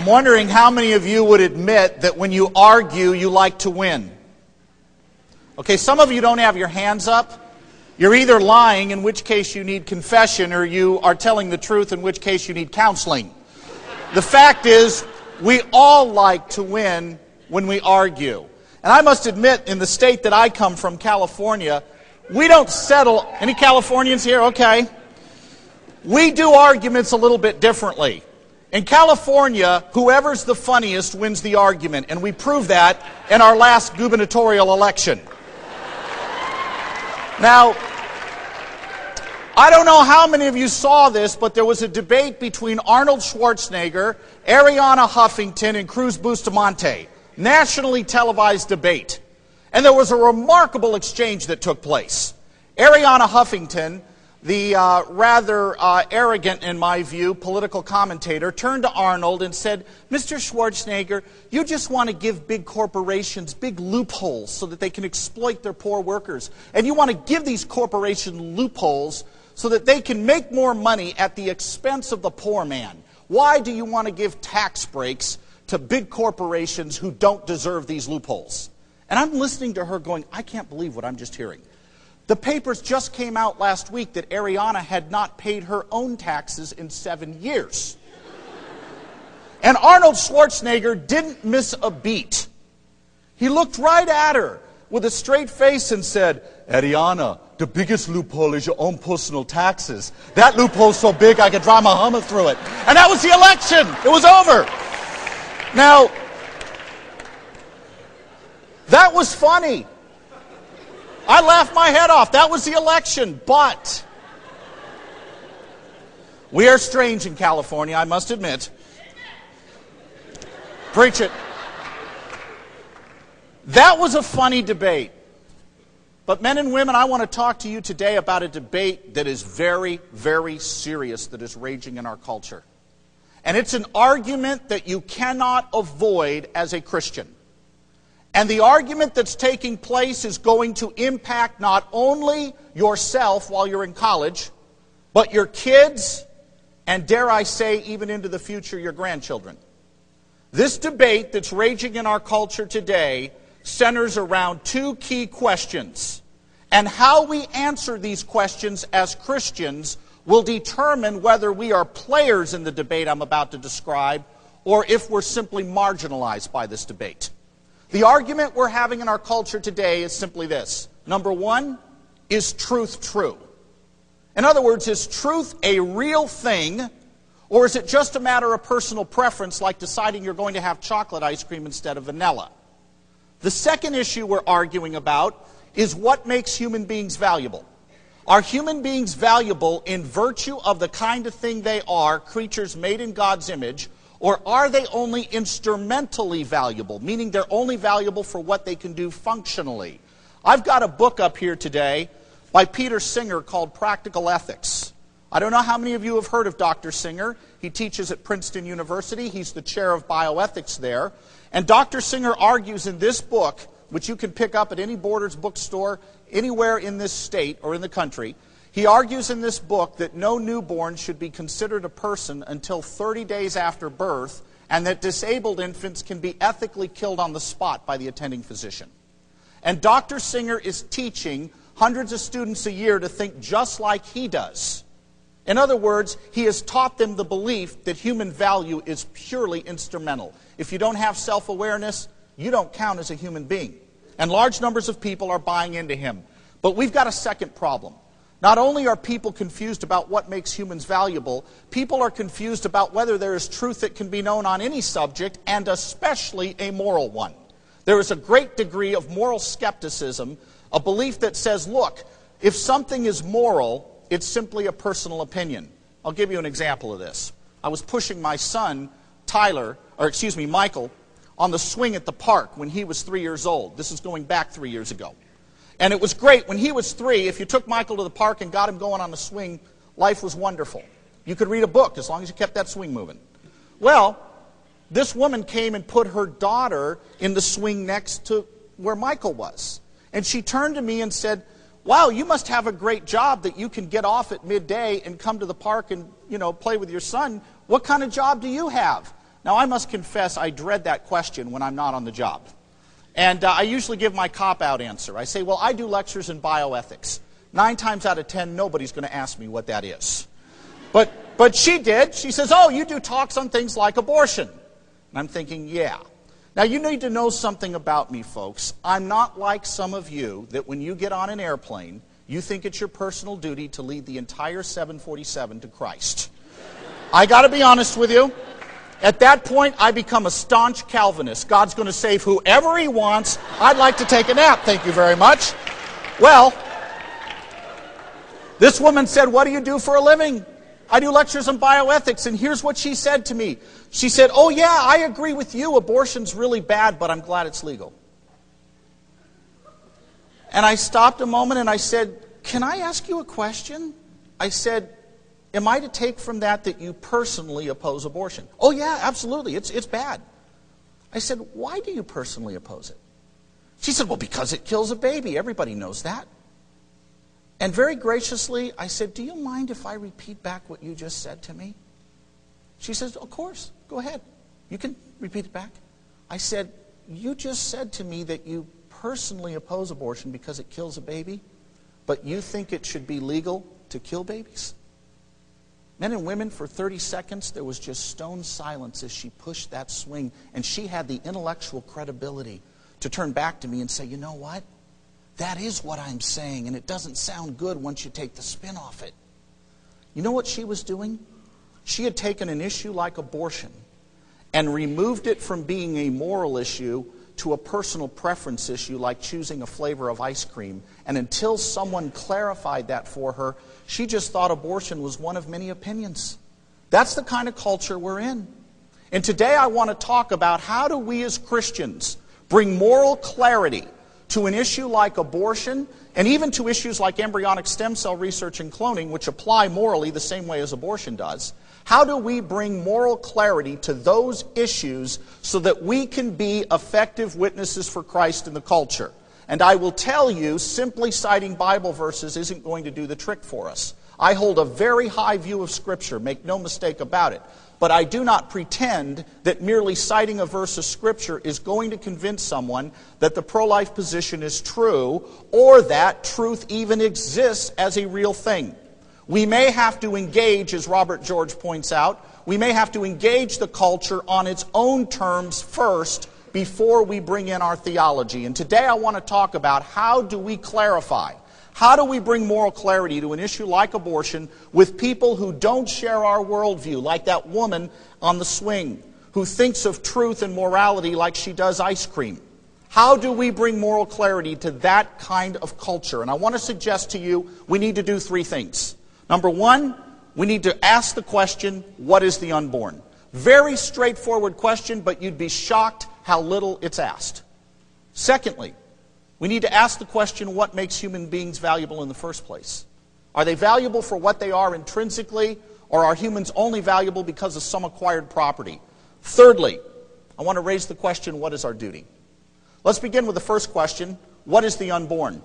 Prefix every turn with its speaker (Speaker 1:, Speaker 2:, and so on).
Speaker 1: wondering how many of you would admit that when you argue, you like to win. Okay, some of you don't have your hands up. You're either lying, in which case you need confession, or you are telling the truth, in which case you need counseling. The fact is, we all like to win when we argue. And I must admit, in the state that I come from, California, we don't settle. Any Californians here? Okay. We do arguments a little bit differently. In California, whoever's the funniest wins the argument, and we proved that in our last gubernatorial election. Now, I don't know how many of you saw this, but there was a debate between Arnold Schwarzenegger, Arianna Huffington, and Cruz Bustamante. Nationally televised debate. And there was a remarkable exchange that took place. Arianna Huffington, the rather arrogant, in my view, political commentator, turned to Arnold and said, "Mr. Schwarzenegger, you just want to give big corporations big loopholes so that they can exploit their poor workers. And you want to give these corporations loopholes so that they can make more money at the expense of the poor man. Why do you want to give tax breaks to big corporations who don't deserve these loopholes?" And I'm listening to her going, I can't believe what I'm just hearing. The papers just came out last week that Arianna had not paid her own taxes in 7 years. And Arnold Schwarzenegger didn't miss a beat. He looked right at her with a straight face and said, "Arianna, the biggest loophole is your own personal taxes. That loophole's so big I could drive my Hummer through it." And that was the election. It was over. Now, that was funny. I laughed my head off. That was the election. But we are strange in California, I must admit. Preach it. That was a funny debate. But men and women, I want to talk to you today about a debate that is very, very serious that is raging in our culture. And it's an argument that you cannot avoid as a Christian. And the argument that's taking place is going to impact not only yourself while you're in college, but your kids, and dare I say, even into the future, your grandchildren. This debate that's raging in our culture today centers around two key questions. And how we answer these questions as Christians will determine whether we are players in the debate I'm about to describe, or if we're simply marginalized by this debate. The argument we're having in our culture today is simply this. Number one, is truth true? In other words, is truth a real thing, or is it just a matter of personal preference, like deciding you're going to have chocolate ice cream instead of vanilla? The second issue we're arguing about is what makes human beings valuable. Are human beings valuable in virtue of the kind of thing they are, creatures made in God's image, or are they only instrumentally valuable, meaning they're only valuable for what they can do functionally? I've got a book up here today by Peter Singer called Practical Ethics. I don't know how many of you have heard of Dr. Singer. He teaches at Princeton University. He's the chair of bioethics there. And Dr. Singer argues in this book, which you can pick up at any Borders bookstore anywhere in this state or in the country, he argues in this book that no newborn should be considered a person until 30 days after birth, and that disabled infants can be ethically killed on the spot by the attending physician. And Dr. Singer is teaching hundreds of students a year to think just like he does. In other words, he has taught them the belief that human value is purely instrumental. If you don't have self-awareness, you don't count as a human being. And large numbers of people are buying into him. But we've got a second problem. Not only are people confused about what makes humans valuable, people are confused about whether there is truth that can be known on any subject, and especially a moral one. There is a great degree of moral skepticism, a belief that says, look, if something is moral, it's simply a personal opinion. I'll give you an example of this. I was pushing my son, Michael, on the swing at the park when he was 3 years old. This is going back 3 years ago. And it was great. When he was 3, if you took Michael to the park and got him going on the swing, life was wonderful. You could read a book as long as you kept that swing moving. Well, this woman came and put her daughter in the swing next to where Michael was. And she turned to me and said, "Wow, you must have a great job that you can get off at midday and come to the park and, play with your son. What kind of job do you have?" Now, I must confess, I dread that question when I'm not on the job. And I usually give my cop-out answer. I say, well, I do lectures in bioethics. 9 times out of 10, nobody's going to ask me what that is. But she did. She says, oh, you do talks on things like abortion. And I'm thinking, yeah. Now, you need to know something about me, folks. I'm not like some of you that when you get on an airplane, you think it's your personal duty to lead the entire 747 to Christ. I got to be honest with you. At that point, I become a staunch Calvinist. God's going to save whoever he wants. I'd like to take a nap, thank you very much. Well, this woman said, what do you do for a living? I do lectures on bioethics, and here's what she said to me. She said, oh yeah, I agree with you, abortion's really bad, but I'm glad it's legal. And I stopped a moment and I said, can I ask you a question? I said, am I to take from that you personally oppose abortion? Oh yeah, absolutely, it's bad. I said, why do you personally oppose it? She said, well, because it kills a baby, everybody knows that. And very graciously, I said, do you mind if I repeat back what you just said to me? She says, of course, go ahead. You can repeat it back. I said, you just said to me that you personally oppose abortion because it kills a baby, but you think it should be legal to kill babies? Men and women, for 30 seconds, there was just stone silence as she pushed that swing, and she had the intellectual credibility to turn back to me and say, you know what? That is what I'm saying, and it doesn't sound good once you take the spin off it. You know what she was doing? She had taken an issue like abortion and removed it from being a moral issue to a personal preference issue like choosing a flavor of ice cream. And until someone clarified that for her, she just thought abortion was one of many opinions. That's the kind of culture we're in. And today I want to talk about how do we as Christians bring moral clarity to an issue like abortion, and even to issues like embryonic stem cell research and cloning, which apply morally the same way as abortion does. How do we bring moral clarity to those issues so that we can be effective witnesses for Christ in the culture? And I will tell you, simply citing Bible verses isn't going to do the trick for us. I hold a very high view of Scripture, make no mistake about it. But I do not pretend that merely citing a verse of Scripture is going to convince someone that the pro-life position is true or that truth even exists as a real thing. We may have to engage, as Robert George points out, we may have to engage the culture on its own terms first before we bring in our theology. And today I want to talk about how do we clarify, how do we bring moral clarity to an issue like abortion with people who don't share our worldview, like that woman on the swing, who thinks of truth and morality like she does ice cream? How do we bring moral clarity to that kind of culture? And I want to suggest to you, we need to do 3 things. Number 1, we need to ask the question, what is the unborn? Very straightforward question, but you'd be shocked how little it's asked. Secondly, we need to ask the question, what makes human beings valuable in the first place? Are they valuable for what they are intrinsically, or are humans only valuable because of some acquired property? Thirdly, I want to raise the question, what is our duty? Let's begin with the first question, what is the unborn?